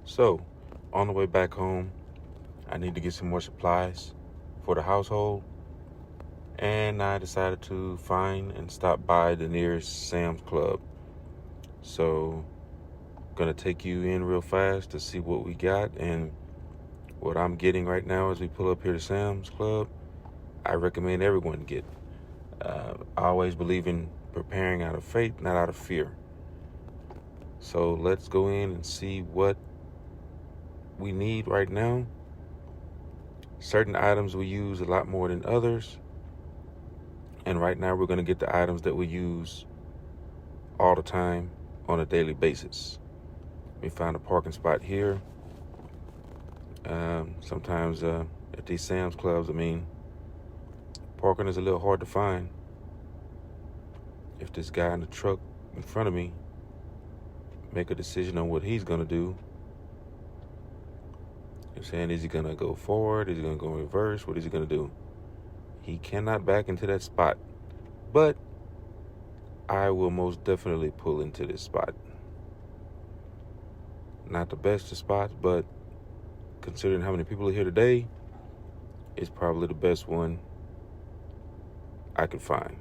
So, on the way back home, I need to get some more supplies for the household, and I decided to find and stop by the nearest Sam's Club. So, gonna take you in real fast to see what we got and what I'm getting right now as we pull up here to Sam's Club. I recommend everyone get. I always believe in preparing out of faith, not out of fear. So let's go in and see what we need right now. Certain items we use a lot more than others. And right now we're going to get the items that we use all the time on a daily basis. We found a parking spot here. Sometimes at these Sam's Clubs, parking is a little hard to find. If this guy in the truck in front of me make a decision on what he's going to do, I'm saying, is he going to go forward? Is he going to go in reverse? What is he going to do? He cannot back into that spot. But I will most definitely pull into this spot. Not the best of spots, but considering how many people are here today, it's probably the best one I could find.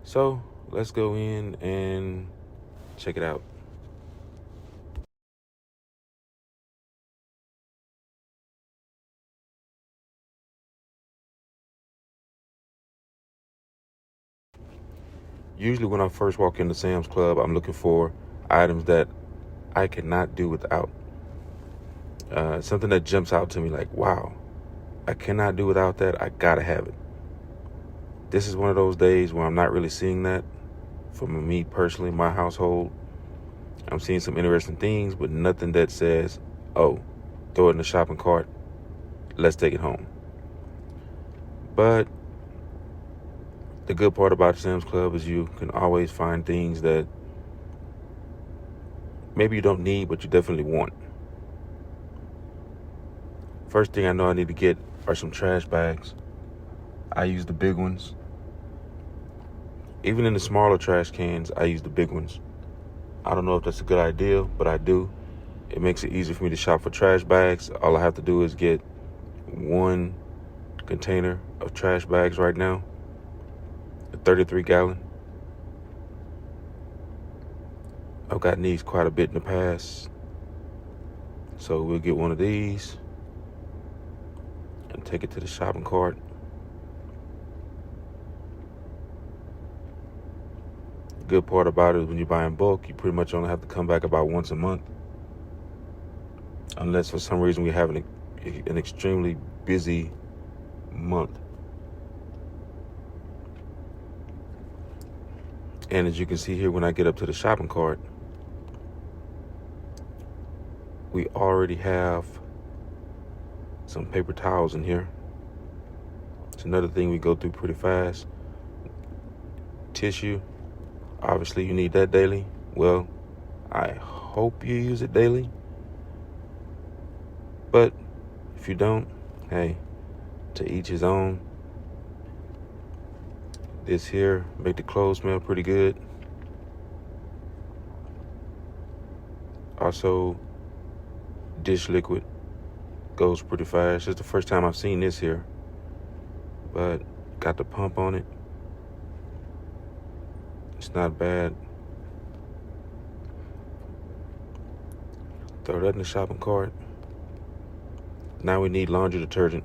So let's go in and check it out. Usually when I first walk into Sam's Club, I'm looking for items that I cannot do without. Something that jumps out to me like, wow, I cannot do without that. I gotta have it. This is one of those days where I'm not really seeing that from me personally, my household. I'm seeing some interesting things, but nothing that says, oh, throw it in the shopping cart, let's take it home. But the good part about Sam's Club is you can always find things that maybe you don't need, but you definitely want. First thing I know I need to get are some trash bags. I use the big ones. Even in the smaller trash cans, I use the big ones. I don't know if that's a good idea, but I do. It makes it easier for me to shop for trash bags. All I have to do is get one container of trash bags right now, a 33-gallon. I've gotten these quite a bit in the past. So we'll get one of these and take it to the shopping cart. The good part about it is when you buy in bulk, you pretty much only have to come back about once a month. Unless for some reason we have an extremely busy month. And as you can see here, when I get up to the shopping cart, we already have some paper towels in here. It's another thing we go through pretty fast. Tissue, obviously you need that daily. Well, I hope you use it daily. But if you don't, hey, to each his own. This here make the clothes smell pretty good. Also, dish liquid goes pretty fast. It's the first time I've seen this here, but got the pump on it. It's not bad. Throw that in the shopping cart. Now we need laundry detergent.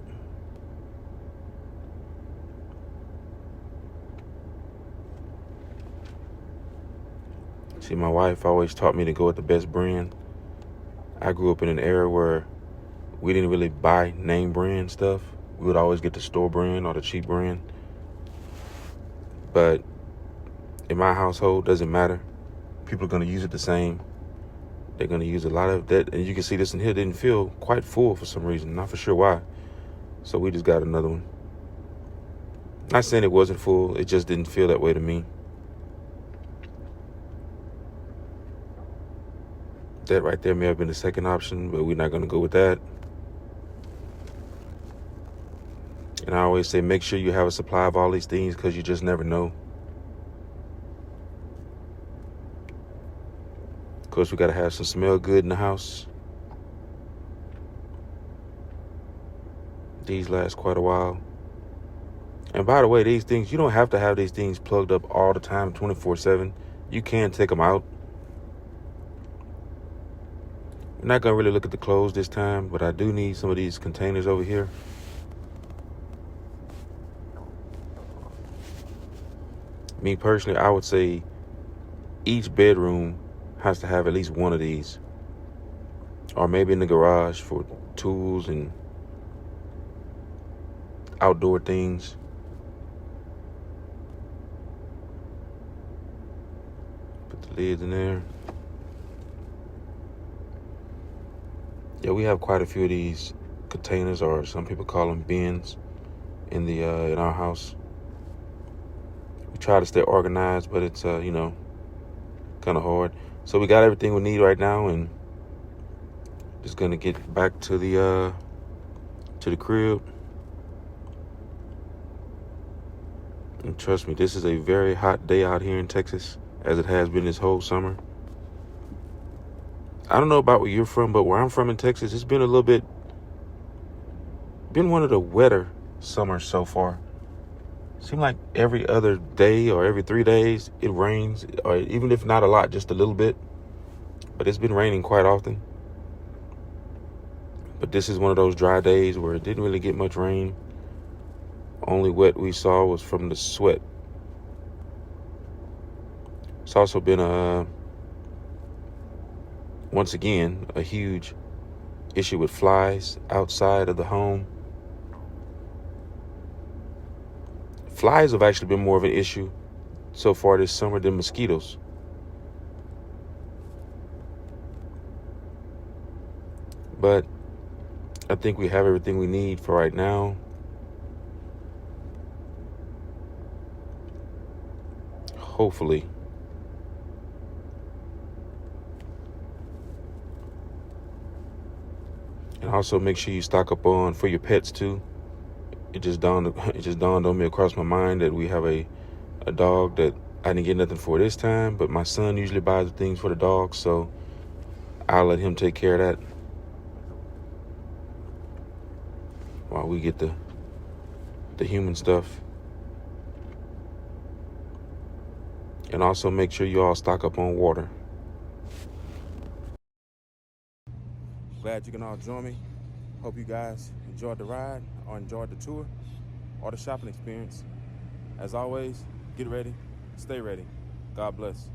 See, my wife always taught me to go with the best brand. I grew up in an era where we didn't really buy name brand stuff. We would always get the store brand or the cheap brand. But in my household, doesn't matter. People are going to use it the same. They're going to use a lot of that. And you can see this in here didn't feel quite full for some reason. Not for sure why. So we just got another one. Not saying it wasn't full. It just didn't feel that way to me. That right there may have been the second option, but we're not going to go with that. And I always say, make sure you have a supply of all these things because you just never know. Of course, we got to have some smell good in the house. These last quite a while. And by the way, these things, you don't have to have these things plugged up all the time, 24/7. You can take them out. I'm not going to really look at the clothes this time, but I do need some of these containers over here. Me personally, I would say each bedroom has to have at least one of these. Or maybe in the garage for tools and outdoor things. Put the lids in there. Yeah, we have quite a few of these containers, or some people call them bins, in our house. We try to stay organized, but it's kind of hard. So we got everything we need right now, and just gonna get back to the crib. And trust me, this is a very hot day out here in Texas, as it has been this whole summer. I don't know about where you're from, but where I'm from in Texas, it's been one of the wetter summers so far. Seems like every other day or every 3 days it rains, or even if not a lot, just a little bit. But it's been raining quite often. But this is one of those dry days where it didn't really get much rain. Only wet we saw was from the sweat. It's also been once again, a huge issue with flies outside of the home. Flies have actually been more of an issue so far this summer than mosquitoes. But I think we have everything we need for right now. Hopefully. And also make sure you stock up on for your pets too. It just dawned on me across my mind that we have a dog that I didn't get nothing for this time, but my son usually buys the things for the dog, so I'll let him take care of that while we get the human stuff. And also make sure you all stock up on water. Glad you can all join me. Hope you guys enjoyed the ride or enjoyed the tour or the shopping experience. As always, get ready, stay ready. God bless.